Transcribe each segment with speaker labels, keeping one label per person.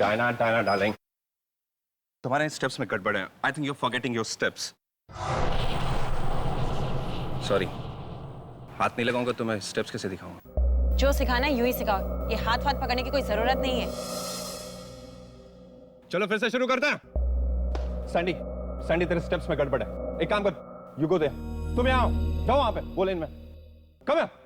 Speaker 1: Diana Diana darling, तुम्हारे steps में गड़बड़ है। I think you are forgetting your steps. Sorry, हाथ नहीं लगाऊंगा तो मैं स्टेप्स कैसे दिखाऊंगा?
Speaker 2: जो सिखाना है यूं ही सिखाओ, ये हाथ वाथ पकड़ने की कोई जरूरत नहीं है।
Speaker 1: चलो फिर से शुरू करते हैं। सैंडी, सैंडी तेरे स्टेप्स में गड़बड़ है। एक काम कर, यू गो देयर, तुम यहाँ आओ, जाओ वहां पे वो लेन में, come here.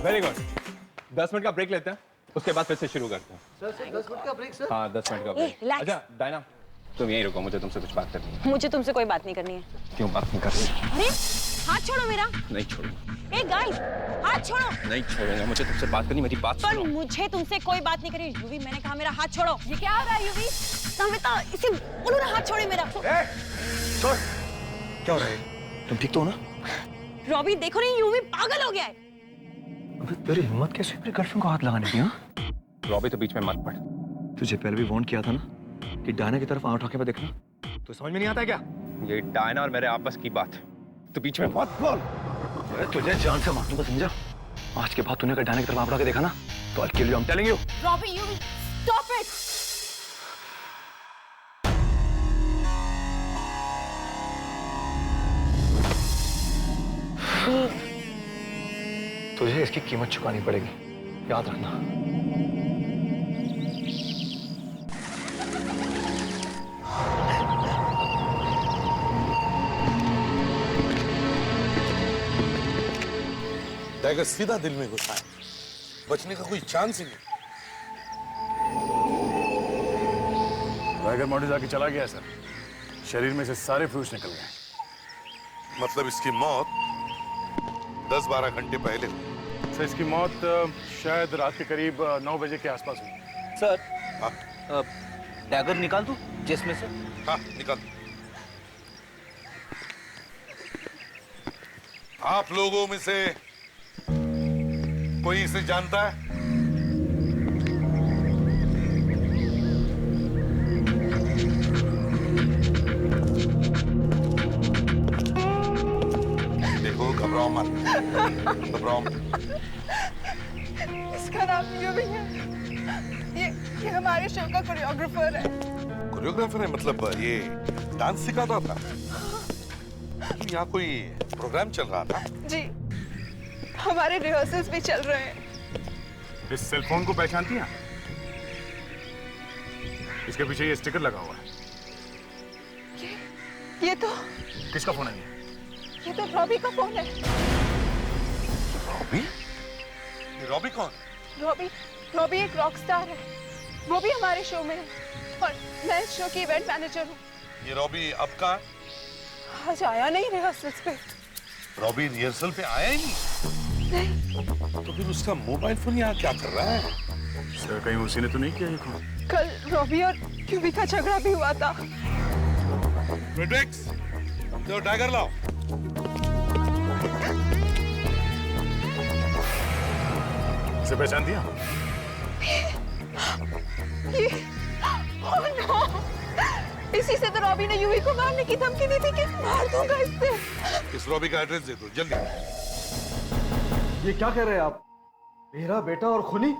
Speaker 1: Very good. 10 minute का ब्रेक लेते हैं, उसके बाद फिर से शुरू करते हैं।
Speaker 3: सर 10 मिनट का ब्रेक सर।
Speaker 1: हाँ 10 मिनट का ब्रेक।
Speaker 2: relax।
Speaker 1: अच्छा डायना, तुम यहीं रुको, मुझे तुमसे कुछ बात करनी है।
Speaker 2: मुझे तुमसे कोई बात नहीं करनी है।
Speaker 1: क्यों बात नहीं करनी?
Speaker 2: अरे हाथ छोड़ो मेरा।
Speaker 1: नहीं छोड़ूंगा।
Speaker 2: ए गाइस, हाथ छोड़ो।
Speaker 1: नहीं छोड़ूंगा, मुझे तुमसे बात करनी, मेरी बात
Speaker 2: पर
Speaker 1: सुनो।
Speaker 2: मुझे तुमसे कोई बात नहीं करनी। यूवी, मैंने कहा मेरा हाथ छोड़ो। ये क्या हो रहा है यूवी? नमिता, इसे उन्होंने हाथ छोड़े मेरा।
Speaker 1: छोड़। क्या हो रहा है? तुम ठीक तो हो ना?
Speaker 2: रॉबी देखो नहीं, यूवी पागल हो गया है।
Speaker 3: अबे तेरी हिम्मत कैसे मेरी गर्लफ्रेंड को हाथ लगाने की? हाँ,
Speaker 1: रॉबी तो बीच में मत पड़।
Speaker 3: तुझे पहले भी वार्न किया था ना कि डायना की तरफ आंख उठा के मत देखना। तो समझ में नहीं आता है क्या?
Speaker 1: ये डायना और मेरे आपस की बात है, तो बीच में मत बोल।
Speaker 3: अरे तुझे जान से मार दूंगा, समझा? आज के बाद तूने अगर डायना की तरफ आंख उठा के देखा ना तो I'll kill you, I'm telling you।
Speaker 2: Robbie, UV, stop it.
Speaker 3: तुझे इसकी कीमत चुकानी पड़ेगी, याद रखना।
Speaker 4: टाइगर सीधा दिल में घुसा है, बचने का कोई चांस ही नहीं।
Speaker 5: टाइगर मॉड्यूल आके चला गया सर, शरीर में से सारे फ्लूइड्स निकल गए।
Speaker 4: मतलब इसकी मौत 10-12 घंटे पहले हुई।
Speaker 5: सर इसकी मौत शायद रात के करीब 9 बजे के आसपास हुई।
Speaker 6: सर
Speaker 4: हाँ
Speaker 6: डैगर निकाल दूं जिसमें से?
Speaker 4: हाँ निकाल। आप लोगों में से कोई इसे जानता है? देखो घबराओ मत, घबराओ मत।
Speaker 7: इसका नाम यूवी है। ये हमारे शो का कोरियोग्राफर है।
Speaker 4: कोरियोग्राफर है? मतलब ये डांस सिखाता था? यहाँ कोई प्रोग्राम चल रहा था?
Speaker 7: जी, हमारे रिहर्सल्स भी चल रहे हैं।
Speaker 5: इस सेलफोन को पहचानती हैं? इसके पीछे ये स्टिकर लगा हुआ है।
Speaker 7: ये तो
Speaker 5: किसका फोन है
Speaker 7: ये तो रॉबी का फोन है।
Speaker 4: रॉबी? ये रॉबी कौन?
Speaker 7: रॉबी एक रॉक स्टार है। वो भी हमारे शो में है और मैं इस शो की इवेंट मैनेजर हूँ।
Speaker 4: ये रॉबी अब कहाँ?
Speaker 7: आज आया नहीं रिहर्सल्स पे।
Speaker 4: रॉबी रिहर्सल पे आया ही नहीं? तो फिर उसका मोबाइल फोन यहाँ क्या कर रहा है?
Speaker 5: सर कहीं उसी ने तो नहीं किया ये फोन?
Speaker 7: कल रॉबी और यूवी का झगड़ा भी हुआ था।
Speaker 4: फ्रेडरिक्स, तो टाइगर लाओ।
Speaker 5: इसे पहचानती हैं?
Speaker 7: Oh no! इसी से तो रॉबी ने यूवी को मारने की धमकी दी थी कि मार दूंगा इससे।
Speaker 4: इस रॉबी का एड्रेस दे दो जल्दी।
Speaker 3: ये क्या कह रहे हैं आप? मेरा बेटा और खूनी?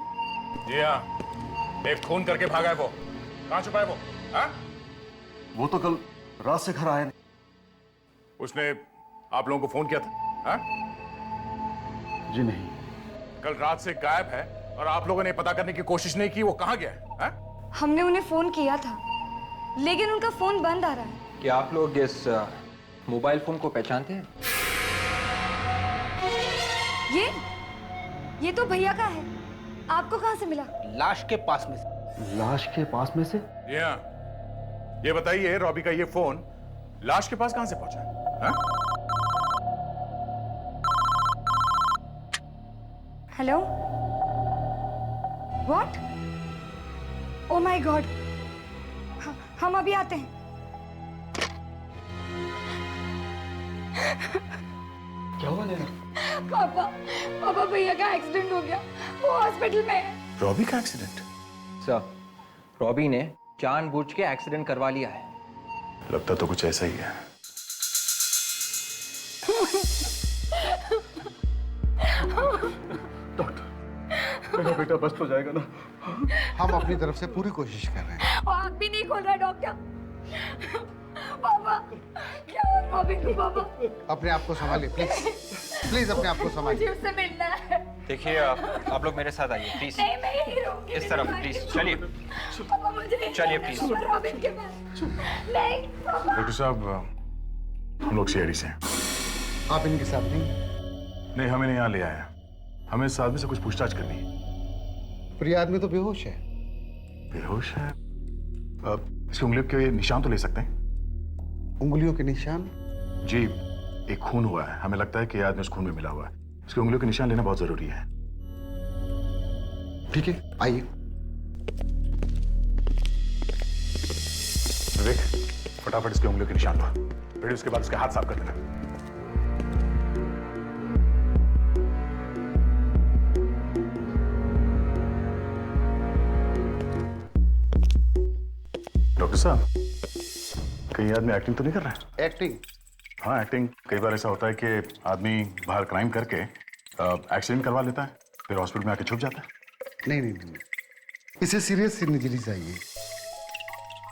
Speaker 5: जी हाँ, एक खून करके भागा है वो। कहाँ छुपा है वो? हाँ?
Speaker 3: वो तो कल रात से घर आया नहीं।
Speaker 5: उसने आप लोगों को फोन किया था? हाँ?
Speaker 3: जी नहीं।
Speaker 5: कल रात से गायब है और आप लोगों ने पता करने की कोशिश नहीं की वो कहाँ गया है? हाँ?
Speaker 8: हमने उन्हें फोन किया था लेकिन उनका फोन बंद आ रहा है।
Speaker 6: क्या आप लोग इस मोबाइल फोन को पहचानते हैं?
Speaker 8: ये तो भैया का है। आपको कहाँ से मिला?
Speaker 6: लाश के पास में से।
Speaker 3: लाश के पास में से?
Speaker 5: जी हाँ। ये बताइए रॉबी का ये फोन लाश के पास कहाँ से पहुंचा? हाँ?
Speaker 8: Hello? What? Oh my God, हम अभी आते हैं।
Speaker 3: क्या हुआ नैना?
Speaker 8: पापा, पापा भैया का एक्सीडेंट हो गया, वो हॉस्पिटल में है।
Speaker 5: रॉबी का एक्सीडेंट?
Speaker 6: सर, रॉबी ने जानबूझ के एक्सीडेंट करवा लिया है।
Speaker 5: लगता तो कुछ ऐसा ही है। डॉक्टर, मेरा बेटा बच तो जाएगा ना?
Speaker 9: हम अपनी तरफ से पूरी कोशिश कर रहे हैं।
Speaker 8: आँख भी नहीं खोल रहा डॉक्टर। पापा, क्या हुआ रॉबी को? पापा
Speaker 9: अपने आप को संभालिए प्लीज, प्लीज अपने आप को संभालिए।
Speaker 8: मुझे उससे मिलना है।
Speaker 6: देखिए आप लोग मेरे साथ आइए प्लीज।
Speaker 8: नहीं, मैं यहीं रहूंगी।
Speaker 6: इस तरफ प्लीज, चलिए।
Speaker 8: पापा मुझे
Speaker 6: चलिए, प्लीज।
Speaker 8: रॉबिन के पास। नहीं पापा।
Speaker 5: डॉक्टर साहब, हम लोग सीआईडी से हैं।
Speaker 9: आप इनके साथ नहीं?
Speaker 5: नहीं, हमें यहाँ ले आया। हमें इस आदमी से कुछ पूछताछ करनी है।
Speaker 9: पर ये आदमी तो बेहोश है।
Speaker 5: बेहोश है? इसकी उंगलियों के निशान तो ले सकते हैं?
Speaker 9: उंगलियों के निशान?
Speaker 5: जी, एक खून हुआ है, हमें लगता है कि ये आदमी उस खून में मिला हुआ है। इसकी उंगलियों के निशान लेना बहुत जरूरी है।
Speaker 9: ठीक है, आइए।
Speaker 5: विवेक, फटाफट इसकी उंगलियों के निशान लो, फिर उसके बाद उसके हाथ साफ कर देना। डॉक्टर साहब, कहीं आदमी एक्टिंग तो नहीं कर रहा है?
Speaker 9: एक्टिंग?
Speaker 5: हाँ, एक्टिंग। कई बार ऐसा होता है कि आदमी बाहर क्राइम करके एक्सीडेंट करवा लेता है, फिर हॉस्पिटल में आके छुप जाता है।
Speaker 9: नहीं नहीं नहीं, इसे सीरियस इंजरी चाहिए।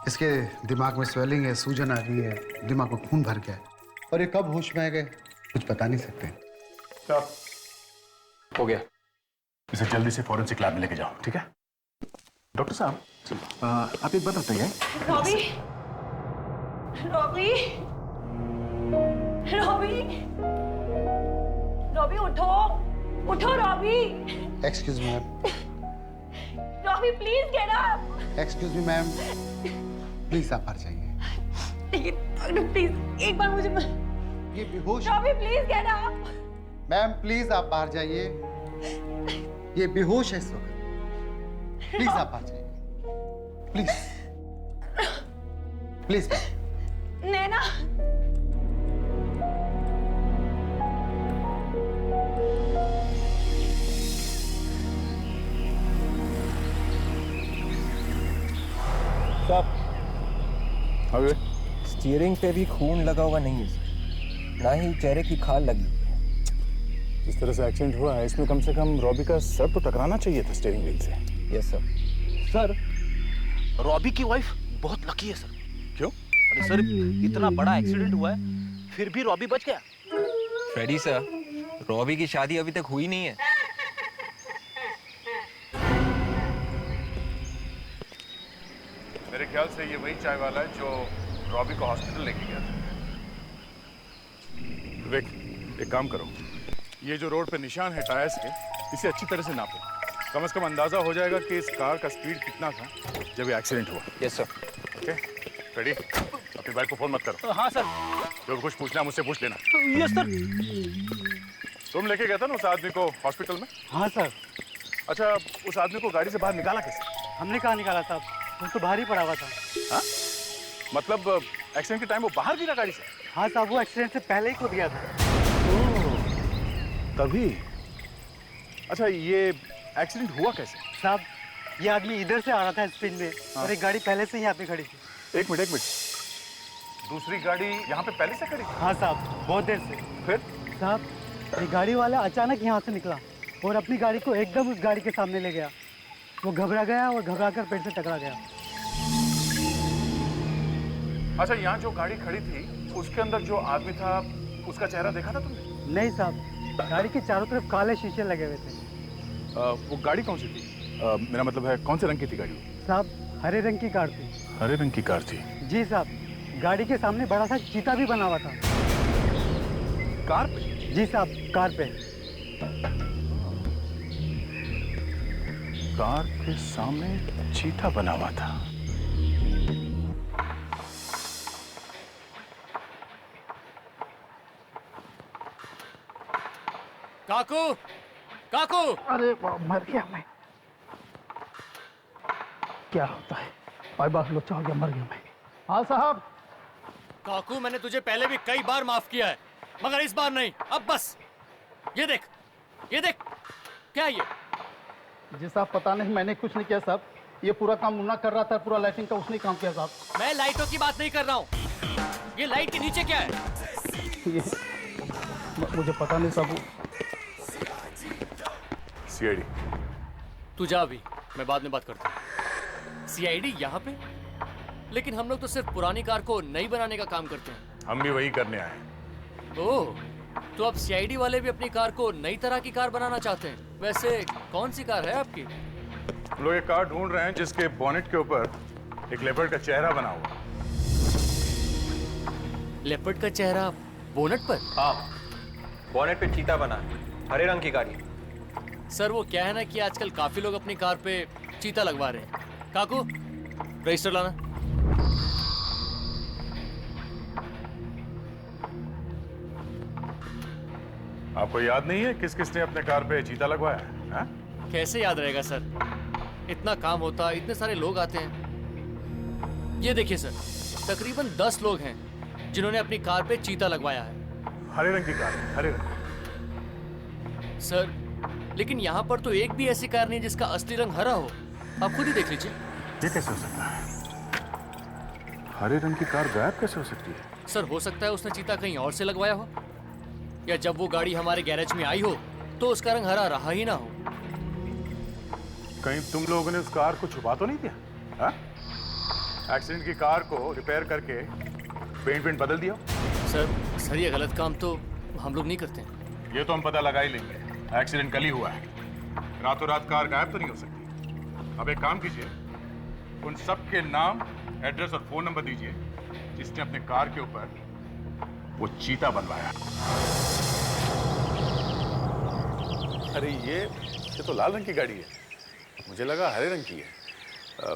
Speaker 9: इसके दिमाग में स्वेलिंग है, सूजन आ गई है, दिमाग में खून भर गया है, और ये कब होश में आ गए कुछ बता नहीं सकते।
Speaker 6: हो गया।
Speaker 5: इसे जल्दी से फॉरेंसिक लैब में लेके जाओ, ठीक है? डॉक्टर साहब, आप एक बात बताइए।
Speaker 2: रॉबी, रॉबी, रॉबी, रॉबी उठो, उठो Robbie.
Speaker 9: Excuse me ma'am.
Speaker 2: Robbie please get up.
Speaker 9: Excuse me ma'am, please आप बाहर जाइए।
Speaker 2: लेकिन प्लीज एक बार मुझे।
Speaker 9: ये बेहोश।
Speaker 2: Robbie please get up.
Speaker 9: Ma'am please आप बाहर जाइए, ये बेहोश है इस वक्त। प्लीज आप बाहर जाइए, प्लीज प्लीज।
Speaker 2: नैना,
Speaker 6: स्टीयरिंग पे भी खून लगा हुआ नहीं है सर, ना ही चेहरे की खाल लगी।
Speaker 5: जिस तरह से एक्सीडेंट हुआ है, इसमें कम से कम रॉबी का सर तो टकराना चाहिए था स्टीयरिंग व्हील से।
Speaker 6: Yes sir. सर, रॉबी की वाइफ बहुत लकी है सर।
Speaker 5: क्यों?
Speaker 6: अरे सर, इतना बड़ा एक्सीडेंट हुआ है, फिर भी रॉबी बच गया। फ्रेडी सर, रॉबी की शादी अभी तक हुई नहीं है।
Speaker 5: मेरे ख्याल से ये वही चाय वाला है जो रॉबी को हॉस्पिटल लेके गया था। विवेक, एक काम करो, ये जो रोड पे निशान है टायर्स के, इसे अच्छी तरह से नापो। कम से कम अंदाजा हो जाएगा कि इस कार का स्पीड कितना था जब ये एक्सीडेंट हुआ।
Speaker 6: Yes sir.
Speaker 5: Okay, ready? अपनी बाइक को फोन मत करो।
Speaker 6: हाँ सर।
Speaker 5: जो भी कुछ पूछना है मुझसे पूछ लेना।
Speaker 6: Yes sir.
Speaker 5: तुम लेके गया था ना उस आदमी को हॉस्पिटल में?
Speaker 10: हाँ सर।
Speaker 5: अच्छा, उस आदमी को गाड़ी से बाहर निकाला कैसे?
Speaker 10: हमने कहाँ निकाला साहब, वो तो बाहर ही पड़ा हुआ था।
Speaker 5: हाँ? मतलब एक्सीडेंट के टाइम वो बाहर गिरा गाड़ी से?
Speaker 10: हाँ साहब, वो एक्सीडेंट से पहले ही कूद गया था।
Speaker 5: तभी? अच्छा, ये एक्सीडेंट हुआ कैसे?
Speaker 10: साहब, ये आदमी इधर से आ रहा था स्पीड में, और एक गाड़ी पहले से यहाँ पे खड़ी थी।
Speaker 5: एक मिनट। दूसरी गाड़ी यहाँ पे पहले से खड़ी?
Speaker 10: हाँ साहब, बहुत देर से।
Speaker 5: फिर?
Speaker 10: साहब, ये गाड़ी वाला अचानक यहाँ से निकला और अपनी गाड़ी को एकदम उस गाड़ी के सामने ले गया। वो घबरा गया और घबरा कर पेड़ से टकरा गया।
Speaker 5: अच्छा, यहाँ जो गाड़ी खड़ी थी उसके अंदर जो आदमी था उसका चेहरा देखा था तुमने?
Speaker 10: नहीं साहब, गाड़ी के चारों तरफ काले शीशे लगे हुए थे।
Speaker 5: वो गाड़ी कौन सी थी? मेरा मतलब है कौन से रंग की थी गाड़ी?
Speaker 10: साहब, हरे रंग की कार थी।
Speaker 5: हरे रंग की कार थी?
Speaker 10: जी साहब, गाड़ी के सामने बड़ा सा चीता भी बना हुआ था।
Speaker 5: कार पे?
Speaker 10: जी साहब, कार पे।
Speaker 5: कार के सामने चीता बना हुआ था।
Speaker 10: काकू, काकू!
Speaker 9: अरे मर गया मैं।
Speaker 10: क्या होता है? भाई बात लो, हो गया, मर गया मैं। हाँ साहब।
Speaker 11: काकू, मैंने तुझे पहले भी कई बार माफ किया है, मगर इस बार नहीं। अब बस। ये देख, ये देख, क्या है ये?
Speaker 10: जी साहब, पता नहीं, मैंने कुछ नहीं किया साहब। ये पूरा काम मुन्ना कर रहा था, पूरा लाइटिंग का उसने काम किया साहब।
Speaker 11: मैं लाइटों की बात नहीं कर रहा हूँ। ये लाइट के नीचे क्या है?
Speaker 10: ये मुझे पता नहीं साहब।
Speaker 5: सीआईडी।
Speaker 11: तू जा अभी, मैं बाद में बात करता हूँ। सीआईडी यहाँ पे? लेकिन हम लोग तो सिर्फ पुरानी कार को नई बनाने का काम करते हैं।
Speaker 5: हम भी वही करने आए हैं।
Speaker 11: ओह, तो अब सीआईडी वाले भी अपनी कार को नई तरह की कार बनाना चाहते हैं। वैसे कौन सी कार है आपकी?
Speaker 5: हम लोग एक कार ढूंढ रहे हैं जिसके बोनेट के ऊपर एक लेपर्ड का चेहरा बना हुआ।
Speaker 11: लेपर्ड का चेहरा बोनट पर?
Speaker 6: हाँ, बोनेट पे चीता बना है, हरे रंग की गाड़ी।
Speaker 11: सर, वो क्या है ना कि आजकल काफी लोग अपनी कार पे चीता लगवा रहे हैं। काकू, रजिस्टर लाना।
Speaker 5: आपको याद नहीं है किस किसने अपने कार पे चीता लगवाया है? हाँ?
Speaker 11: कैसे याद रहेगा सर, इतना काम होता, इतने सारे लोग आते हैं। ये देखिए सर, तकरीबन 10 लोग हैं जिन्होंने अपनी कार पे चीता लगवाया है।
Speaker 5: हरे रंग की कार है, हरे रंग।
Speaker 11: सर, लेकिन यहाँ पर तो एक भी ऐसी कार नहीं जिसका असली रंग हरा हो। आप खुद ही देख लीजिए।
Speaker 5: ये कैसे हो सकता है? हरे रंग की कार गायब कैसे हो सकती है?
Speaker 11: सर, हो सकता है उसने चीता कहीं और से लगवाया हो, या जब वो गाड़ी हमारे गैरेज में आई हो तो उसका रंग हरा रहा ही ना हो।
Speaker 5: कहीं तुम लोगों ने उस कार को छुपा तो नहीं दिया? हाँ? एक्सीडेंट की कार को रिपेयर करके पेंट बदल दिया?
Speaker 11: सर, ये गलत काम तो हम लोग नहीं करते हैं।
Speaker 5: ये तो हम पता लगा ही लेंगे। एक्सीडेंट कल ही हुआ है, रातों रात कार गायब तो नहीं हो सकती। अब एक काम कीजिए, उन सब के नाम, एड्रेस और फोन नंबर दीजिए जिसने अपने कार के ऊपर वो चीता बनवाया। अरे ये तो लाल रंग की गाड़ी है, मुझे लगा हरे रंग की है।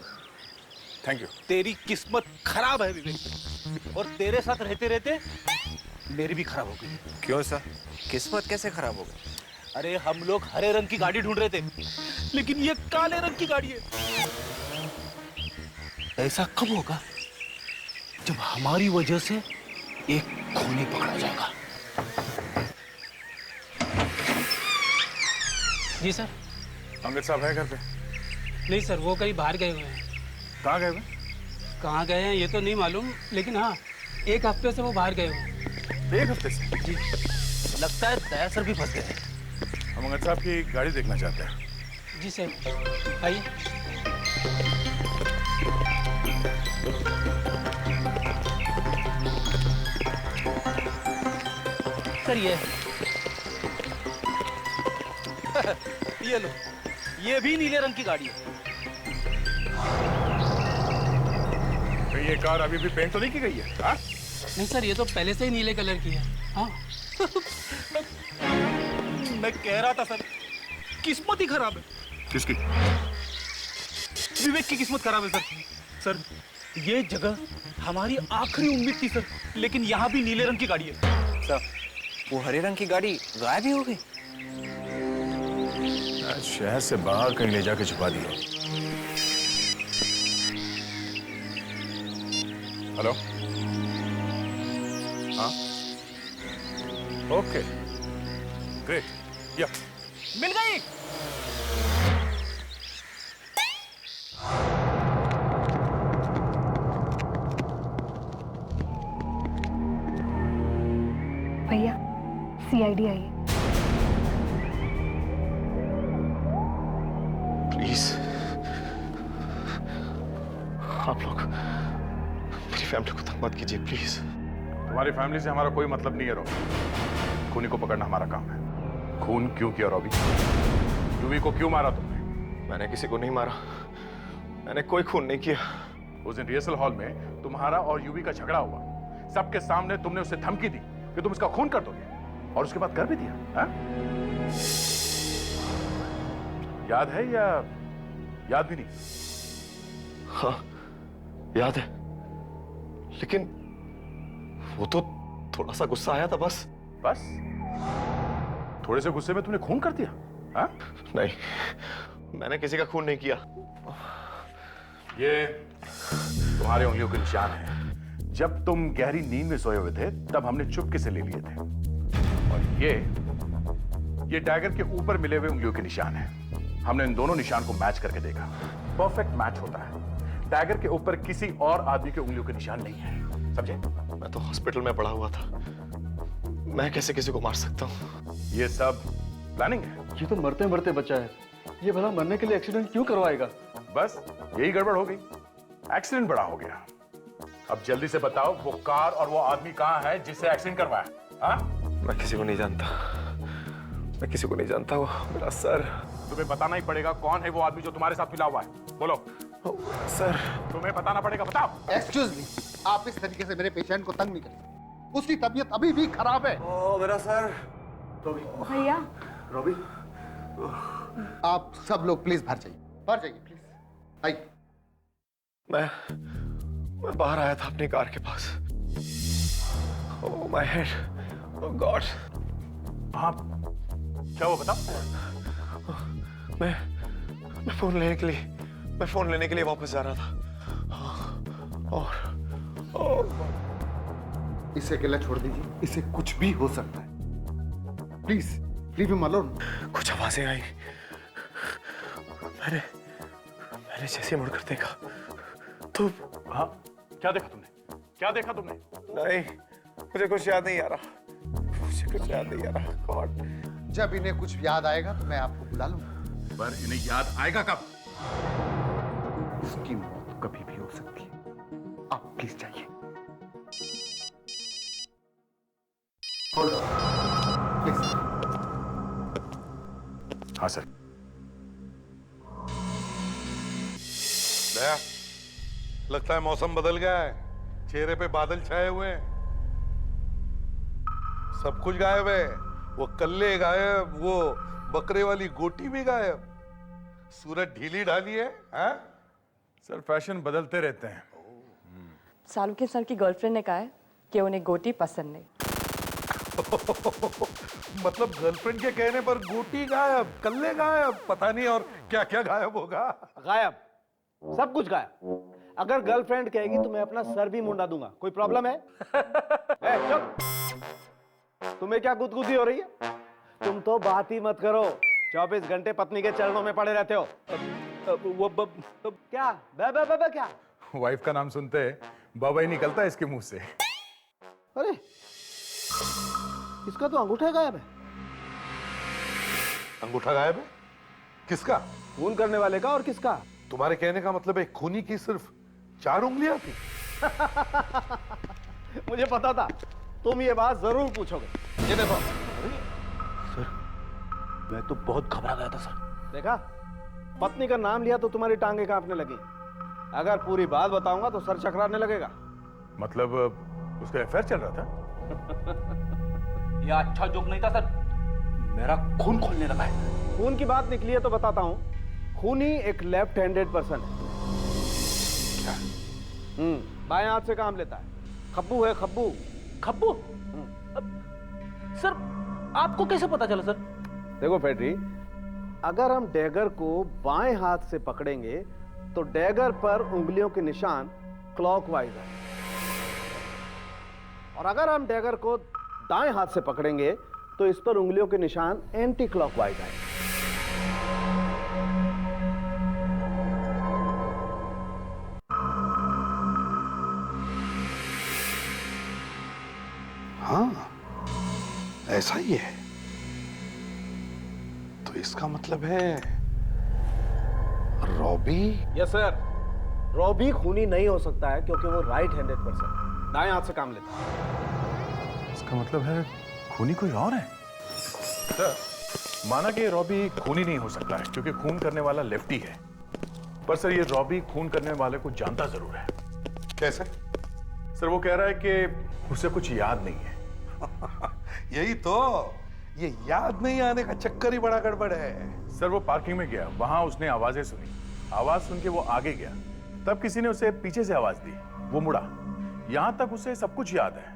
Speaker 5: Thank you.
Speaker 12: तेरी किस्मत खराब है विवेक, और तेरे साथ रहते रहते मेरी भी खराब हो गई।
Speaker 6: क्यों सर, किस्मत कैसे खराब हो गई?
Speaker 12: अरे हम लोग हरे रंग की गाड़ी ढूंढ रहे थे, लेकिन ये काले रंग की गाड़ी है। ऐसा कब होगा जब हमारी वजह से एक खूनी पकड़ा जाएगा।
Speaker 10: जी सर।
Speaker 5: अमित साहब है घर पे?
Speaker 10: नहीं सर, वो कहीं बाहर गए हुए हैं।
Speaker 5: कहाँ गए हुए?
Speaker 10: कहाँ गए हैं ये तो नहीं मालूम, लेकिन हाँ, 1 हफ्ते से वो बाहर गए हुए हैं।
Speaker 5: 1 हफ्ते से?
Speaker 10: जी।
Speaker 12: लगता है दया सर भी फंस गए हैं।
Speaker 5: हम अमित साहब की गाड़ी देखना चाहते हैं।
Speaker 10: जी सर, आइए। सर
Speaker 12: ये लो, ये भी नीले रंग की गाड़ी है।
Speaker 5: तो ये कार अभी भी पेंट तो नहीं की गई है? हाँ?
Speaker 10: नहीं सर, ये तो पहले से ही नीले कलर की है। हाँ।
Speaker 12: मैं कह रहा था सर, किस्मत ही खराब है।
Speaker 5: किसकी?
Speaker 12: विवेक की किस्मत खराब है सर। सर, ये जगह हमारी आखिरी उम्मीद थी सर, लेकिन यहाँ भी नीले रंग की गाड़ी है।
Speaker 6: सर, वो हरे रंग की गाड़ी गायब ही हो गई।
Speaker 5: शहर से बाहर कहीं ले जाके छुपा दिया। हेलो? हाँ? Okay, great. या
Speaker 12: मिल गई।
Speaker 7: भैया, सीआईडी आई है।
Speaker 3: प्लीज, आप लोग मेरी फैमिली को तंग मत कीजिए प्लीज।
Speaker 5: तुम्हारी फैमिली से हमारा कोई मतलब नहीं है रॉबी। खूनी को पकड़ना हमारा काम है। खून क्यों किया रॉबी? यूवी को क्यों मारा तुमने?
Speaker 3: मैंने किसी को नहीं मारा, मैंने कोई खून नहीं किया।
Speaker 5: उस दिन रिहर्सल हॉल में तुम्हारा और यूवी का झगड़ा हुआ। सबके सामने तुमने उसे धमकी दी कि तुम इसका खून कर दोगे, और उसके बाद कर भी दिया। हा? याद है या याद भी नहीं?
Speaker 3: हाँ, याद है, लेकिन वो तो थोड़ा सा गुस्सा आया था बस।
Speaker 5: बस? थोड़े से गुस्से में तुमने खून कर दिया? हाँ?
Speaker 3: नहीं, मैंने किसी का खून नहीं किया।
Speaker 5: ये तुम्हारे उंगलियों के निशान हैं। जब तुम गहरी नींद में सोए हुए थे तब हमने चुपके से ले लिए थे। और ये डैगर के ऊपर मिले हुए उंगलियों के निशान हैं। हमने इन दोनों निशान को मैच करके देखा। परफेक्ट मैच होता है। डैगर के ऊपर किसी और आदमी के उंगलियों के निशान नहीं है, समझे?
Speaker 3: मैं तो हॉस्पिटल में पड़ा हुआ था, मैं कैसे किसी को मार सकता हूँ?
Speaker 5: ये सब प्लानिंग है।
Speaker 13: ये तो मरते मरते बचा है, ये भला मरने के लिए एक्सीडेंट क्यों करवाएगा?
Speaker 5: बस यही गड़बड़ हो गई, एक्सीडेंट बड़ा हो गया। अब जल्दी से बताओ वो कार और वो आदमी कहाँ है जिससे एक्सीडेंट करवाया? हाँ?
Speaker 3: मैं किसी को नहीं जानता, मैं किसी को नहीं जानता। वो मेरा सर।
Speaker 5: तुम्हें बताना ही पड़ेगा कौन है वो आदमी जो तुम्हारे साथ मिला हुआ है। बोलो।
Speaker 3: सर
Speaker 5: तुम्हें बताना पड़ेगा, बताओ।
Speaker 9: एक्सक्यूज मी, आप इस तरीके से मेरे पेशेंट को तंग नहीं करें। उसकी तबीयत अभी भी खराब है।
Speaker 3: ओ मेरा सर।
Speaker 8: रॉबी भैया,
Speaker 3: रॉबी
Speaker 9: आप सब लोग प्लीज बाहर जाइए प्लीज। आइए।
Speaker 3: मैं बाहर आया था अपनी कार के पास। Oh my head, oh God.
Speaker 5: हाँ क्या वो बताओ।
Speaker 3: मैं फोन लेने के लिए वापस जा रहा था। और
Speaker 9: इसे अकेला छोड़ दीजिए, इसे कुछ भी हो सकता है। Please leave him alone.
Speaker 3: कुछ आवाजें आई। मैंने जैसे मुड़कर देखा तो।
Speaker 5: हाँ क्या देखा तुमने?
Speaker 3: नहीं, मुझे कुछ याद नहीं आ रहा। गॉड।
Speaker 9: जब इन्हें कुछ याद आएगा तो मैं आपको बुला लूंगा।
Speaker 5: पर इन्हें याद आएगा कब?
Speaker 9: उसकी मौत कभी भी हो सकती है। आप प्लीज जाइए। प्लीज।
Speaker 5: हाँ सर।
Speaker 4: दया, लगता है मौसम बदल गया है, चेहरे पे बादल छाए हुए हैं, सब कुछ गायब है। वो कल्ले गायब, वो बकरे वाली गोटी भी गायब, सूरज ढीली ढाली है। हाँ?
Speaker 5: सर फैशन बदलते रहते हैं।
Speaker 7: सालू के सर की गर्लफ्रेंड ने कहा है कि उन्हें गोटी पसंद नहीं।
Speaker 4: मतलब गर्लफ्रेंड के कहने पर गोटी गायब, कल्ले गायब, पता नहीं और क्या क्या गायब होगा।
Speaker 10: गायब, सब कुछ गायब। अगर गर्लफ्रेंड कहेगी तो मैं अपना सर भी मुंडा दूंगा। कोई प्रॉब्लम है? चुप। तुम्हें क्या गुदगुदी हो रही है? तुम तो बात ही मत करो, 24 घंटे पत्नी के चरणों में पड़े रहते हो। क्या क्या?
Speaker 5: वाइफ का नाम सुनते बाबा ही निकलता है इसके मुंह से।
Speaker 10: अरे इसका तो अंगूठा गायब है।
Speaker 4: अंगूठा गायब है? किसका?
Speaker 10: खून करने वाले का। और किसका?
Speaker 4: तुम्हारे कहने का मतलब है खूनी की सिर्फ 4 उंगलियां थी?
Speaker 10: मुझे पता था तुम ये बात जरूर पूछोगे। ये देखो।
Speaker 13: सर मैं तो बहुत घबरा गया था सर।
Speaker 10: देखा, पत्नी का नाम लिया तो तुम्हारी टांगे कांपने लगी। अगर पूरी बात बताऊंगा तो सर चकराने लगेगा।
Speaker 5: मतलब उसका अफेयर चल रहा था?
Speaker 12: ये अच्छा जोक नहीं था सर, मेरा खून खोलने लगा है।
Speaker 10: खून की बात निकली है तो बताता हूं। खूनी एक लेफ्ट हैंडेड पर्सन है। बाएं हाथ से काम लेता है। खब्बू है, खब्बू।
Speaker 12: खब्बू? सर आपको कैसे पता चला सर?
Speaker 10: देखो फेड्री, अगर हम डैगर को बाएं हाथ से पकड़ेंगे तो डैगर पर उंगलियों के निशान क्लॉकवाइज है, और अगर हम डैगर को दाएं हाथ से पकड़ेंगे तो इस पर उंगलियों के निशान एंटी क्लॉकवाइज है।
Speaker 4: हाँ, ऐसा ही है। तो इसका मतलब है रॉबी?
Speaker 10: यस सर, रॉबी खूनी नहीं हो सकता है क्योंकि वो राइट हैंडेड पर्सन, दाएं हाथ से काम लेता है।
Speaker 5: इसका मतलब है खूनी कोई और है? सर माना कि रॉबी खूनी नहीं हो सकता है क्योंकि खून करने वाला लेफ्टी है, पर सर ये रॉबी खून करने वाले को जानता जरूर है।
Speaker 4: कैसे?
Speaker 5: सर वो कह रहा है कि उसे कुछ याद नहीं है।
Speaker 4: यही तो, ये याद नहीं आने का चक्कर ही बड़ा गड़बड़ है।
Speaker 5: सर वो पार्किंग में गया, वहां उसने आवाजें सुनी, आवाज सुन के वो आगे गया, तब किसी ने उसे पीछे से आवाज दी, वो मुड़ा। यहां तक उसे सब कुछ याद है,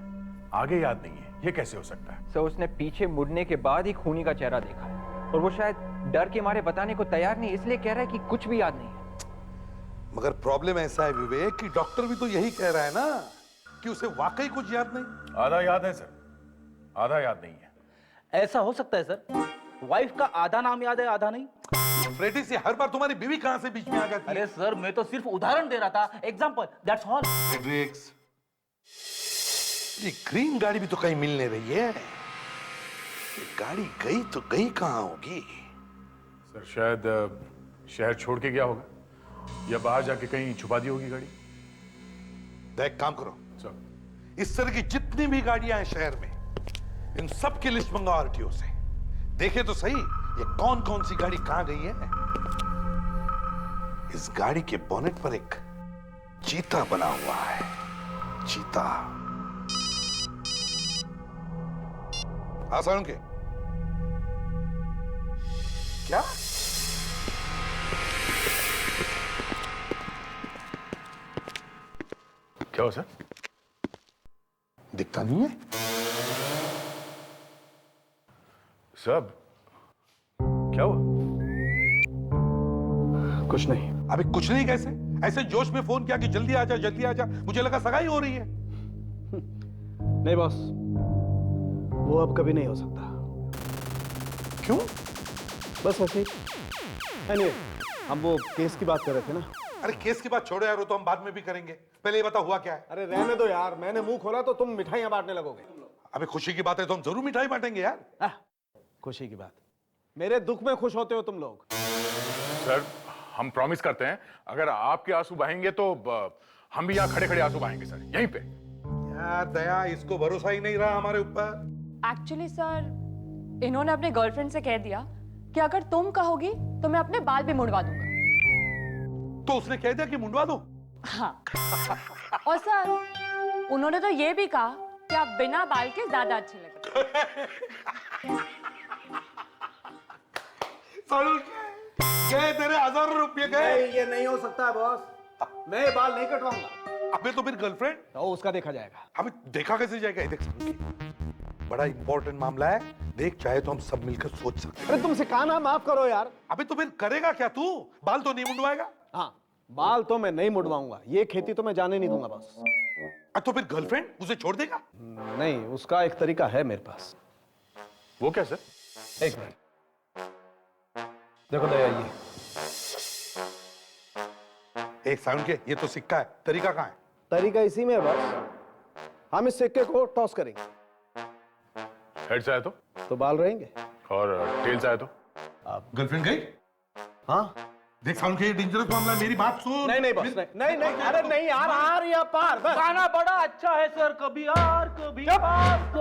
Speaker 5: आगे याद नहीं है। ये कैसे हो सकता है?
Speaker 6: सर उसने पीछे मुड़ने के बाद ही खूनी का चेहरा देखा है, और वो शायद डर के मारे बताने को तैयार नहीं, इसलिए कह रहा है कि कुछ भी याद नहीं है।
Speaker 4: मगर प्रॉब्लम ऐसा है विवेक कि डॉक्टर भी तो यही कह रहा है ना कि उसे वाकई कुछ याद नहीं।
Speaker 5: आधा याद है सर, आधा याद नहीं है।
Speaker 13: ऐसा हो सकता है सर, वाइफ का आधा नाम याद है आधा नहीं।
Speaker 4: फ्रेडी से हर बार तुम्हारी बीवी कहां से बीच में आ जाती है?
Speaker 13: अरे सर मैं तो सिर्फ उदाहरण दे रहा था, एग्जांपल, दैट्स ऑल।
Speaker 4: फ्रेडरिक्स, ये ग्रीन गाड़ी भी तो कहीं मिल नहीं रही है। ये गाड़ी गई तो गई कहां होगी?
Speaker 5: सर शायद शहर छोड़ के गया होगा या बाहर जाके कहीं छुपा दी होगी गाड़ी।
Speaker 4: देख काम करो
Speaker 5: सर,
Speaker 4: इस तरह की जितनी भी गाड़ियां हैं शहर में, इन सब की लिस्ट मंगाओ आरटीओ से। देखे तो सही ये कौन कौन सी गाड़ी कहां गई है। इस गाड़ी के बोनेट पर एक चीता बना हुआ है, चीता। आसान के क्या?
Speaker 5: क्या हो सर?
Speaker 4: दिखता नहीं है
Speaker 5: सब। क्या हुआ?
Speaker 10: कुछ नहीं।
Speaker 4: अभी कुछ नहीं कैसे? ऐसे जोश में फोन किया कि जल्दी आ जा, जल्दी आ जा। मुझे लगा सगाई हो रही है।
Speaker 10: नहीं बॉस, वो अब कभी नहीं हो सकता।
Speaker 4: क्यों?
Speaker 10: बस ऐसे ही। Anyway, हम वो केस की बात कर रहे थे ना।
Speaker 4: अरे केस की बात छोड़ो यार, वो तो हम बाद में भी करेंगे। पहले ये बता हुआ क्या है?
Speaker 10: अरे रहने दो यार, मैंने मुंह खोला तो तुम मिठाइयां बांटने लगोगे।
Speaker 4: अबे खुशी की बात है तो हम जरूर मिठाई बांटेंगे यार।
Speaker 10: खुशी की बात, मेरे दुख में खुश होते हो तुम लोग।
Speaker 5: सर हम प्रॉमिस करते हैं, अगर आपके आंसू बहेंगे तो हम भी यहाँ खड़े खड़े आंसू बहाएंगे सर, यहीं पे।
Speaker 4: यार दया, इसको भरोसा ही नहीं रहा हमारे ऊपर।
Speaker 7: एक्चुअली सर, इन्होंने अपने गर्लफ्रेंड से कह दिया कि अगर तुम कहोगी तो मैं अपने बाल भी मुड़वा दूंगा।
Speaker 4: तो उसने कह दिया कि मुंडवा दो?
Speaker 7: हाँ। और सर उन्होंने तो ये भी कहा कि आप बिना बाल के ज्यादा अच्छे लगते।
Speaker 4: गए तेरे 1000 रुपये गए।
Speaker 10: ये नहीं हो सकता बॉस, मैं ये बाल नहीं कटवाऊंगा।
Speaker 4: अबे तो फिर गर्लफ्रेंड?
Speaker 10: तो उसका देखा जाएगा।
Speaker 4: अबे देखा कैसे जाएगा? ये देख, बड़ा इंपॉर्टेंट मामला है। देख, चाहे तो हम सब मिलकर सोच सकते हैं।
Speaker 10: अरे तुमसे कहा ना, माफ करो यार।
Speaker 4: अबे तो फिर करेगा क्या तू? बाल तो नहीं मुंडवाएगा?
Speaker 10: हाँ, बाल तो मैं नहीं मुड़वाऊंगा, ये खेती तो मैं जाने नहीं दूंगा बॉस।
Speaker 4: तो फिर गर्लफ्रेंड उसे छोड़ देगा?
Speaker 10: नहीं, उसका एक तरीका है मेरे पास।
Speaker 5: वो क्या सर?
Speaker 10: एक मिनट, देखो दया, ये
Speaker 4: एक साउंड के, ये तो सिक्का है, तरीका कहाँ है?
Speaker 10: तरीका इसी में है बॉस। हम इस सिक्के को टॉस करेंगे।
Speaker 5: हेड से आया तो
Speaker 10: बाल रहेंगे,
Speaker 5: और टेल से आया तो
Speaker 4: गर्लफ्रेंड गई?
Speaker 10: हाँ।
Speaker 4: देख साउंड के, ये डेंजरस मामला है, मेरी बात सुन।
Speaker 10: नहीं बॉस, नहीं, अरे नहीं यार, आर या पार।
Speaker 13: गाना बड़ा अच्छा है सर, कभी आर कभी पार।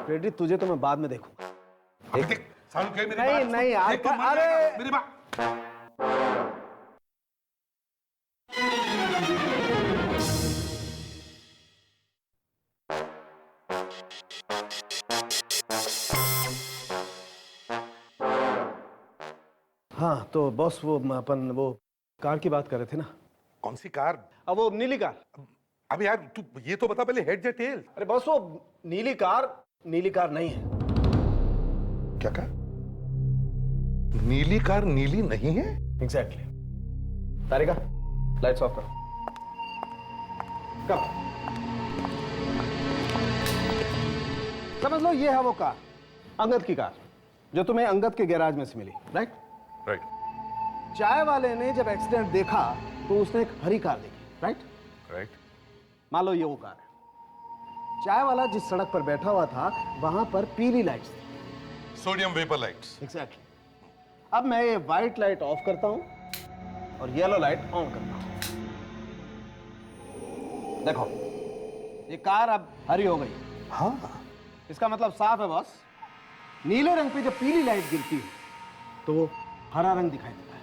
Speaker 10: फ्रेडी, तुझे तो मैं बाद में देखूंगा।
Speaker 4: देख साउंड के, मेरी बात
Speaker 10: नहीं यार,
Speaker 4: अरे मेरी बात।
Speaker 10: हाँ तो बॉस, वो अपन वो कार की बात कर रहे थे ना।
Speaker 4: कौन सी कार?
Speaker 10: अब वो नीली कार।
Speaker 4: अब यार तू ये तो बता पहले, हेड या टेल?
Speaker 10: अरे बॉस, वो नीली कार नहीं है।
Speaker 4: क्या कहा? नीली कार नीली नहीं है?
Speaker 10: एग्जैक्टली। तारिका, लाइट्स ऑफ करो। कम। समझ लो, ये है वो कार, अंगद की कार, जो तुम्हें अंगद के गैराज में से मिली, राइट?
Speaker 5: राइट।
Speaker 10: चाय वाले ने जब एक्सीडेंट देखा तो उसने एक हरी कार देखी, राइट?
Speaker 5: राइट।
Speaker 10: मान लो ये वो कार है। चाय वाला जिस सड़क पर बैठा हुआ था वहां पर पीली लाइट्स थी,
Speaker 4: सोडियम वेपर लाइट्स।
Speaker 10: एग्जैक्टली। अब मैं ये व्हाइट लाइट ऑफ करता हूं और येलो लाइट ऑन करता हूं। देखो, ये कार अब हरी हो गई।
Speaker 4: हाँ,
Speaker 10: इसका मतलब साफ है बॉस, नीले रंग पे जब पीली लाइट गिरती है तो वो हरा रंग दिखाई देता है।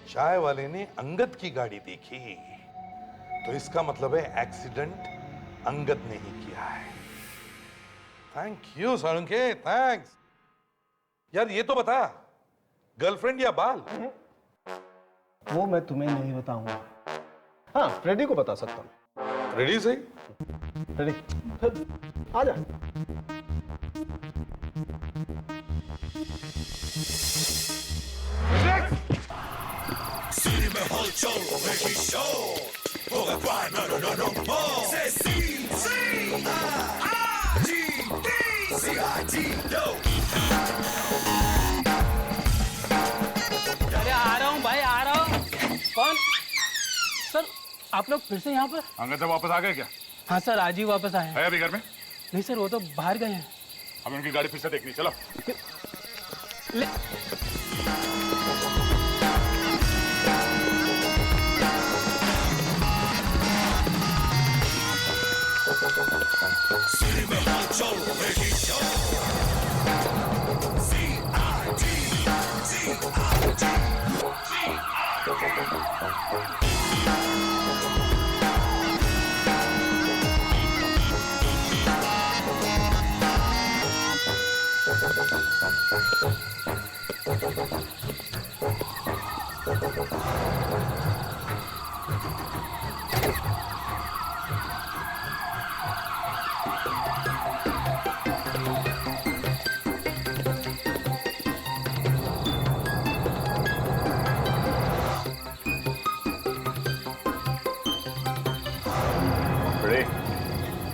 Speaker 4: चाय वाले ने अंगद की गाड़ी देखी, तो इसका मतलब है एक्सीडेंट अंगद ने ही किया है। Thank you Sarange, thanks. यार ये तो बता, गर्लफ्रेंड या बाल?
Speaker 10: वो मैं तुम्हें नहीं बताऊंगा। हाँ, फ्रेडी को बता सकता हूँ।
Speaker 4: रेडी सही?
Speaker 10: रेडी, आ जा।
Speaker 4: सिनेमा
Speaker 12: अरे आ रहा हूँ भाई, आ रहा हूँ। कौन? सर आप लोग फिर से यहाँ पर?
Speaker 5: अंगद से वापस आ गए क्या?
Speaker 12: हाँ सर, आज ही वापस आए हैं।
Speaker 5: है अभी घर में?
Speaker 12: नहीं सर, वो तो बाहर गए हैं।
Speaker 5: हमें उनकी गाड़ी फिर से देखनी, चलो।
Speaker 12: ले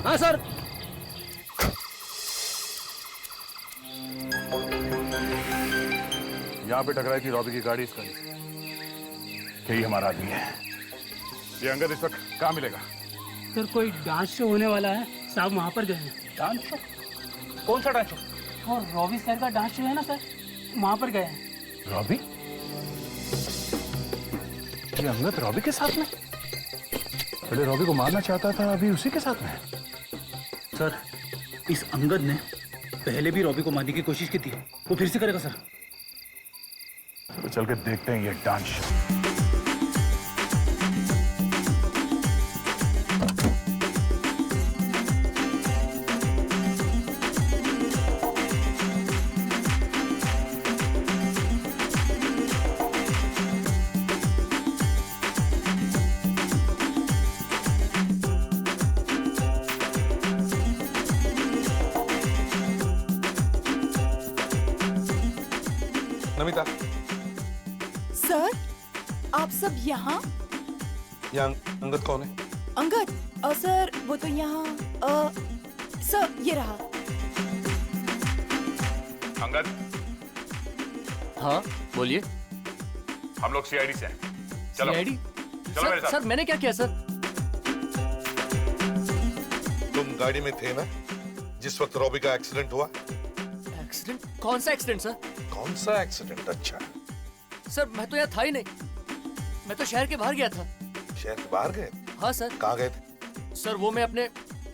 Speaker 12: हाँ सर।
Speaker 5: यहाँ पे टकराई थी रॉबी की गाड़ी इसका। यही हमारा आदमी है। ये अंगद इस वक्त कहाँ मिलेगा?
Speaker 12: सर कोई डांस शो होने वाला है, साहब वहाँ पर गए हैं।
Speaker 5: Dance show? कौन सा डांस शो?
Speaker 12: और रॉबी सर का डांस शो है ना सर, वहाँ पर गए हैं।
Speaker 5: रॉबी? ये अंगद रॉबी के साथ में? पहले रॉबी को मारना चाहता था, अभी उसी के साथ में है।
Speaker 12: सर इस अंगद ने पहले भी रॉबी को मारने की कोशिश की थी, वो फिर से करेगा सर।
Speaker 5: तो चल के देखते हैं ये डांस शो।
Speaker 4: नमिता,
Speaker 7: सर आप सब यहाँ?
Speaker 4: यहाँ अंगद कौन है?
Speaker 7: अंगद? सर वो तो यहाँ सर ये रहा।
Speaker 5: अंगद?
Speaker 11: हाँ बोलिए।
Speaker 5: हम लोग सीआईडी से हैं। चलो।
Speaker 11: सीआईडी?
Speaker 5: चलो मेरे साथ।
Speaker 11: सर मैंने क्या किया सर?
Speaker 4: तुम गाड़ी में थे ना जिस वक्त रॉबी का एक्सीडेंट हुआ?
Speaker 11: एक्सीडेंट? कौन सा एक्सीडेंट सर?
Speaker 4: कौन सा एक्सीडेंट? अच्छा
Speaker 11: सर मैं तो यहाँ था ही नहीं, मैं तो शहर के बाहर गया था।
Speaker 4: शहर के बाहर गए?
Speaker 11: हाँ सर।
Speaker 4: कहाँ गए थे?
Speaker 11: सर वो मैं अपने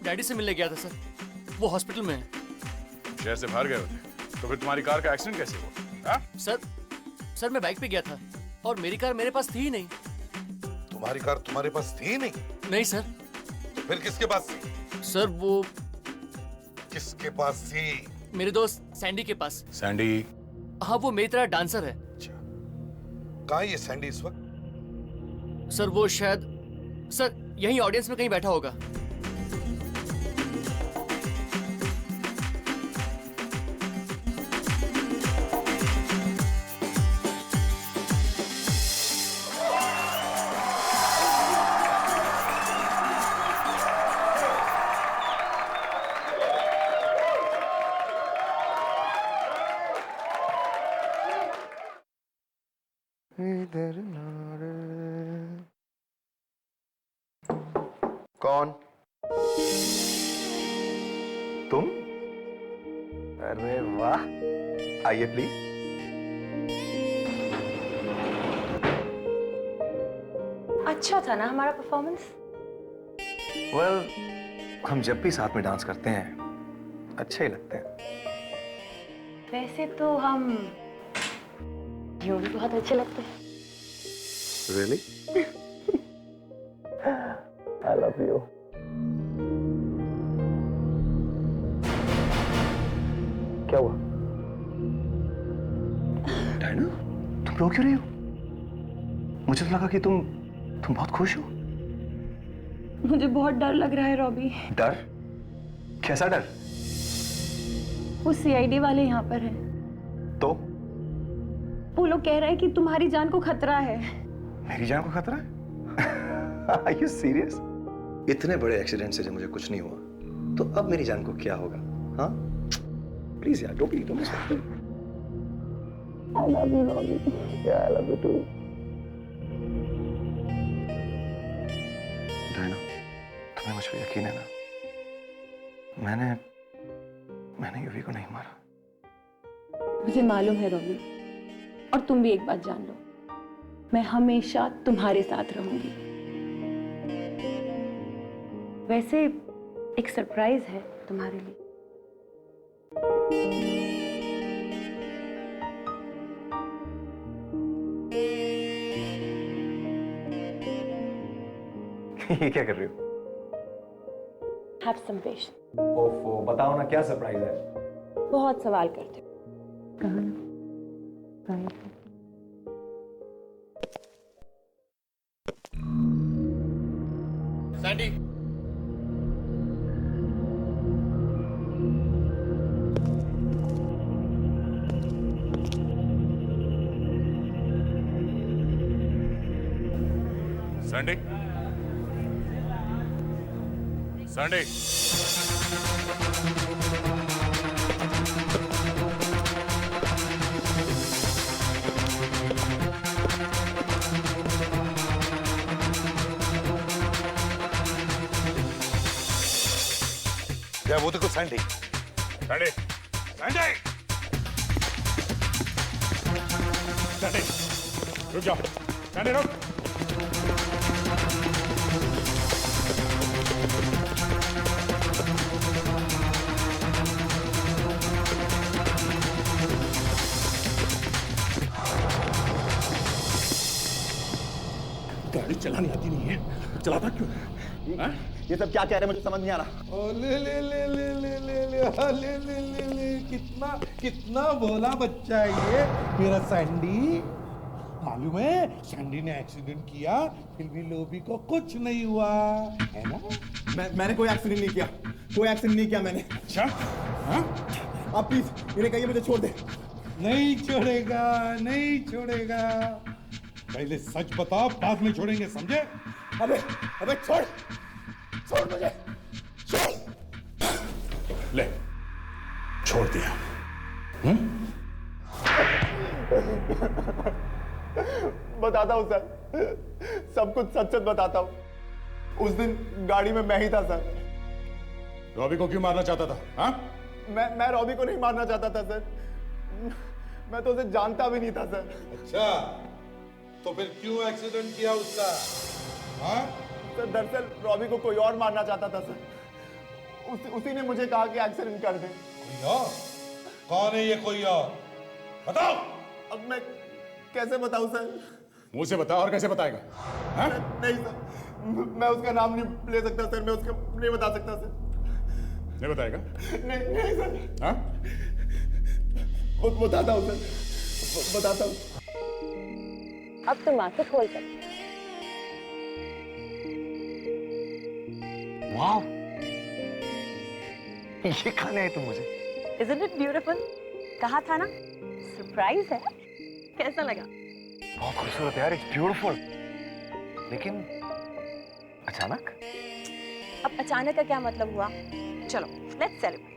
Speaker 11: डैडी से मिलने गया था सर, वो हॉस्पिटल में है।
Speaker 5: शहर से बाहर गए होते तो फिर तुम्हारी कार का एक्सीडेंट कैसे हुआ? हाँ?
Speaker 11: सर मैं बाइक पे गया था और मेरी कार मेरे पास थी ही नहीं।
Speaker 4: तुम्हारी कार तुम्हारे पास थी नहीं?
Speaker 11: नहीं सर।
Speaker 4: तो फिर किसके पास थी?
Speaker 11: सर वो
Speaker 4: किसके पास थी?
Speaker 11: मेरे दोस्त सैंडी के पास।
Speaker 5: सैंडी?
Speaker 11: हाँ वो मेरी तरह डांसर है।
Speaker 4: कहाँ है ये सैंडी इस वक्त?
Speaker 11: सर वो शायद सर यहीं ऑडियंस में कहीं बैठा होगा।
Speaker 3: कौन? तुम? अरे वाह, आइए प्लीज।
Speaker 2: अच्छा था ना हमारा परफॉर्मेंस?
Speaker 3: वेल, हम जब भी साथ में डांस करते हैं अच्छे ही लगते हैं।
Speaker 2: वैसे तो हम यूं भी बहुत अच्छे लगते हैं।
Speaker 3: Really? I love you. क्या हुआ? डायना, तुम रो क्यों रही हो? मुझे तो लगा कि तुम बहुत खुश हो।
Speaker 7: मुझे बहुत डर लग रहा है रॉबी।
Speaker 3: डर? कैसा डर?
Speaker 7: वो सीआईडी वाले यहाँ पर हैं।
Speaker 3: तो?
Speaker 7: वो लोग कह रहे हैं कि तुम्हारी जान को खतरा है।
Speaker 3: मेरी जान को खतरा है? Are you serious? इतने बड़े एक्सीडेंट से जब मुझे कुछ नहीं हुआ, तो अब मेरी जान को क्या होगा? हाँ? प्लीज यार, don't miss me.
Speaker 8: I love you, Robbie.
Speaker 3: Yeah, I love you too. Diana, तुम्हें मुझ पर यकीन है ना? मैंने यूवी को नहीं मारा।
Speaker 7: मुझे मालूम है रॉबी, और तुम भी एक बात जान लो, मैं हमेशा तुम्हारे साथ रहूंगी। वैसे एक सरप्राइज है तुम्हारे लिए।
Speaker 3: ये क्या कर रही हो?
Speaker 7: Have some patience.
Speaker 3: ओफो, बताओ ना क्या सरप्राइज है?
Speaker 7: बहुत सवाल करते हो। कहाँ ना?
Speaker 5: सैंडी, सैंडी, सैंडी,
Speaker 4: क्या वो देखो सैंडी।
Speaker 5: सैंडी, सैंडी, सैंडी, रुक जाओ, सैंडी रुक।
Speaker 12: गाड़ी चलानी आती नहीं है, चलाता क्यों है?
Speaker 3: ये सब क्या कह रहे हैं मुझे समझ नहीं आ रहा।
Speaker 4: ओ ले ले ले ले ले ले ले हाँ, ले ले ले ले कितना कितना भोला बच्चा है ये मेरा सैंडी। मालूम है सैंडी ने एक्सीडेंट किया, फिर भी लोबी को कुछ नहीं हुआ है ना।
Speaker 3: मैंने कोई एक्सीडेंट नहीं किया, कोई एक्सीडेंट नहीं किया मैंने।
Speaker 4: अच्छा हाँ?
Speaker 3: आप प्लीज इन्हें कहिए मुझे छोड़ दे।
Speaker 4: नहीं छोड़ेगा, नहीं छोड़ेगा। पहले सच बताओ, बाद में छोड़ेंगे, समझे?
Speaker 3: अबे अबे छोड़ मुझे, छोड़।
Speaker 5: ले, छोड़ दिया।
Speaker 3: बताता हूँ सर, सब कुछ सच सच बताता हूँ। उस दिन गाड़ी में मैं ही था सर।
Speaker 5: रॉबी को क्यों मारना चाहता था? हाँ?
Speaker 3: मैं रॉबी को नहीं मारना चाहता था सर, मैं तो उसे जानता भी नहीं था सर।
Speaker 4: अच्छा, तो फिर क्यों एक्सीडेंट किया उसका? हाँ?
Speaker 3: सर दरअसल रॉबी को कोई और मारना चाहता था सर, उसी ने मुझे कहा कि एक्सीडेंट कर दे।
Speaker 4: कोई और? कौन है ये कोई और? बताओ।
Speaker 3: अब मैं कैसे बताऊं सर?
Speaker 5: मुंह से बता, और कैसे बताएगा? हाँ?
Speaker 3: नहीं सर, मैं उसका नाम नहीं ले सकता सर, मैं उसका नहीं बता सकता सर।
Speaker 5: नहीं बताएगा?
Speaker 3: नहीं सर।
Speaker 5: हाँ?
Speaker 3: बताता हूँ सर, बताता हूँ।
Speaker 7: अब तुम आंखें खोल सकते।
Speaker 3: वाह, ये खाने है तुम मुझे।
Speaker 2: Isn't it beautiful? कहा था ना, सरप्राइज है। कैसा लगा?
Speaker 3: बहुत खूबसूरत है यार, इट्स ब्यूटीफुल। लेकिन अचानक?
Speaker 2: अब अचानक का क्या मतलब हुआ? चलो, लेट्स सेलिब्रेट।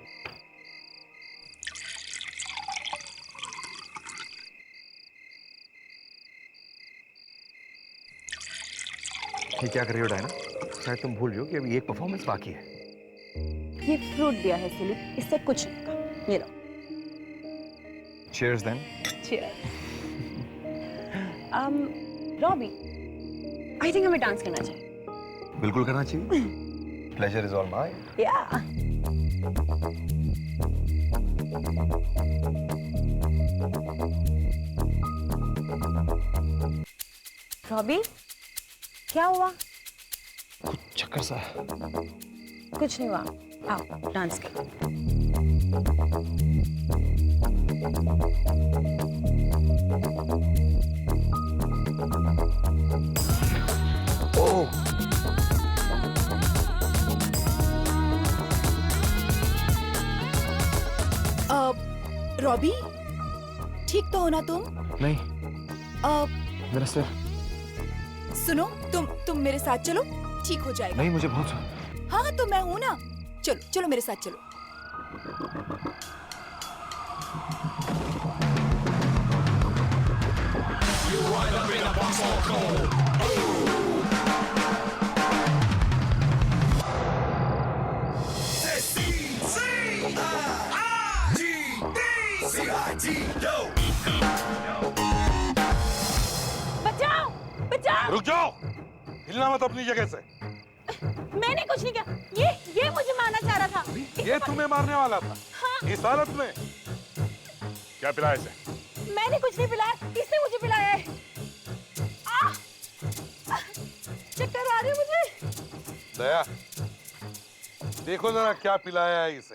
Speaker 3: ये क्या कर रही हो डायना? शायद तुम भूल जाओ कि अभी एक परफॉर्मेंस बाकी है।
Speaker 2: ये फ्रूट दिया है सिली, इससे कुछ नहीं होगा। ये लो।
Speaker 3: Cheers then.
Speaker 2: Cheers. Robbie, I think हमें डांस करना चाहिए।
Speaker 3: बिल्कुल करना चाहिए। Pleasure is all mine.
Speaker 2: Yeah. Robbie, क्या हुआ?
Speaker 3: कुछ चक्कर सा।
Speaker 2: कुछ नहीं हुआ, आओ डांस करो।
Speaker 3: ओह,
Speaker 7: रॉबी, ठीक तो हो ना तुम?
Speaker 3: नहीं, मेरा सिर
Speaker 8: सुनो, तुम मेरे साथ चलो, ठीक हो जाएगा।
Speaker 3: नहीं, मुझे बहुत
Speaker 8: हाँ हाँ, तो मैं हूँ ना। चलो चलो मेरे साथ चलो।
Speaker 2: बचाओ बचाओ।
Speaker 4: रुक जाओ, हिलना मत अपनी जगह से।
Speaker 2: मैंने कुछ नहीं किया, ये मुझे मारना चाह रहा था।
Speaker 4: ये तुम्हें मारने वाला था।
Speaker 2: हाँ।
Speaker 4: इस हालत में
Speaker 5: क्या पिलाया इसे?
Speaker 2: मैंने कुछ नहीं पिलाया, इसने मुझे पिलाया है। चक्कर आ रहे हैं मुझे।
Speaker 4: दया, देखो जरा क्या पिलाया है इसे।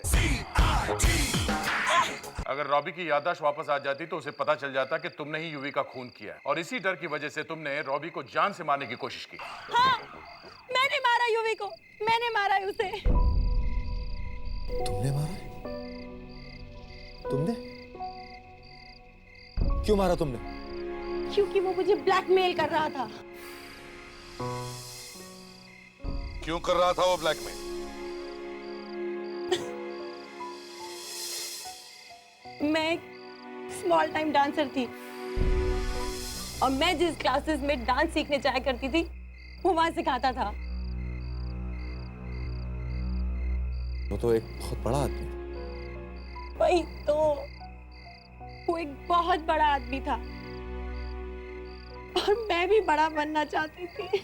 Speaker 5: अगर रॉबी की याददाश्त वापस आ जाती तो उसे पता चल जाता कि तुमने ही यूवी का खून किया है और इसी डर की वजह से तुमने रॉबी को जान से मारने की कोशिश की।
Speaker 2: हाँ, मैंने मारा यूवी को, मैंने मारा है उसे।
Speaker 3: तुमने मारा? तुमने? क्यों मारा तुमने?
Speaker 2: क्योंकि वो मुझे ब्लैकमेल कर रहा था।
Speaker 4: क्यों कर रहा था वो ब्लैकमेल?
Speaker 2: मैं एक स्मॉल टाइम डांसर थी और मैं जिस क्लासेस में डांस सीखने जाया करती थी वो वहां सिखाता था।
Speaker 3: वो तो एक बहुत बड़ा आदमी।
Speaker 2: वही तो, वो एक बहुत बड़ा आदमी था और मैं भी बड़ा बनना चाहती थी।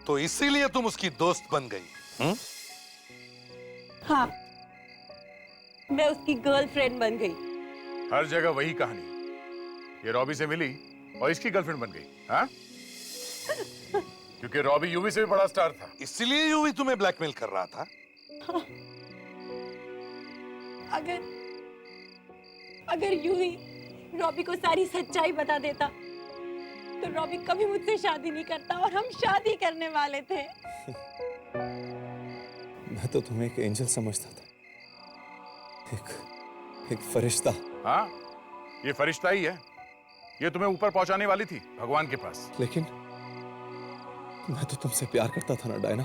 Speaker 4: तो इसीलिए तुम उसकी दोस्त बन गई?
Speaker 2: हाँ, मैं उसकी गर्लफ्रेंड बन गई।
Speaker 5: हर जगह वही कहानी, ये रॉबी से मिली और इसकी गर्लफ्रेंड बन गई। हाँ? क्योंकि रॉबी यूवी से भी बड़ा स्टार था।
Speaker 4: इसलिए यूवी तुम्हें ब्लैकमेल कर रहा था?
Speaker 2: हाँ। अगर यूवी रॉबी को सारी सच्चाई बता देता तो रॉबी कभी मुझसे शादी नहीं करता और हम शादी करने वाले थे।
Speaker 3: मैं तो तुम्हें एक एंजल समझता था, एक फरिश्ता।
Speaker 5: हाँ, ये फरिश्ता ही है। ये तुम्हें ऊपर पहुंचाने वाली थी भगवान के पास।
Speaker 3: लेकिन मैं तो तुमसे प्यार करता था ना डायना।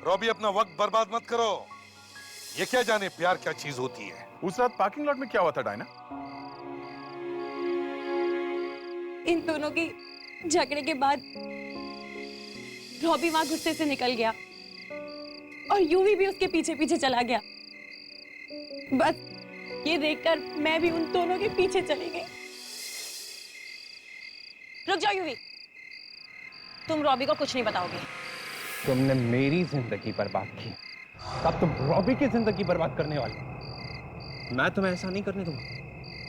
Speaker 4: रॉबी, अपना वक्त बर्बाद मत करो। ये क्या जाने प्यार क्या चीज होती है।
Speaker 5: उस रात पार्किंग लॉट में क्या हुआ था डायना?
Speaker 2: इन दोनों की झगड़े के बाद रॉबी वहां गुस्से से निकल गया और यूवी भी उसके पीछे पीछे चला गया। बस ये देखकर मैं भी उन दोनों के पीछे चली गई। रुक जाओ यूवी, तुम रॉबी को कुछ नहीं बताओगे।
Speaker 1: तुमने मेरी जिंदगी बर्बाद की, अब तुम रॉबी की जिंदगी बर्बाद करने वाली। मैं तुम्हें ऐसा नहीं करने दूंगा।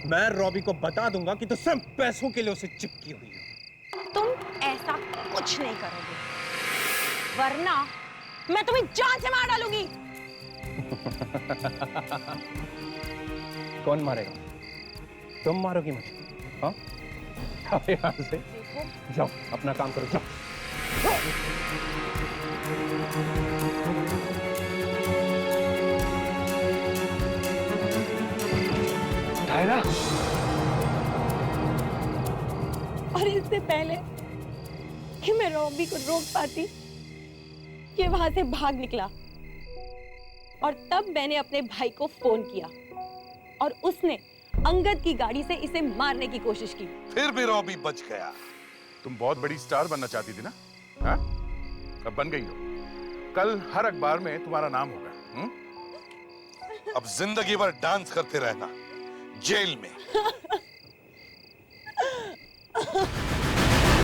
Speaker 1: मैं रॉबी को बता दूंगा कि तुम सिर्फ पैसों के लिए उसे चिपकी हुई हो।
Speaker 2: तुम ऐसा कुछ नहीं करोगे, वरना मैं तुम्हें जान से मार डालूंगी।
Speaker 1: कौन मारेगा? तुम मारोगी मुझे? हाँ? यहाँ से जाओ, अपना काम करो, जाओ।
Speaker 2: डायना। और इससे पहले कि मैं रॉबी को रोक पाती, ये वहां से भाग निकला और तब मैंने अपने भाई को फोन किया और उसने अंगद की गाड़ी से इसे मारने की कोशिश की।
Speaker 4: फिर भी रॉबी बच गया।
Speaker 5: तुम बहुत बड़ी स्टार बनना चाहती थी ना? हाँ? अब बन गई हो। कल हर अखबार में तुम्हारा नाम होगा।
Speaker 4: अब जिंदगी भर डांस करते रहना जेल में।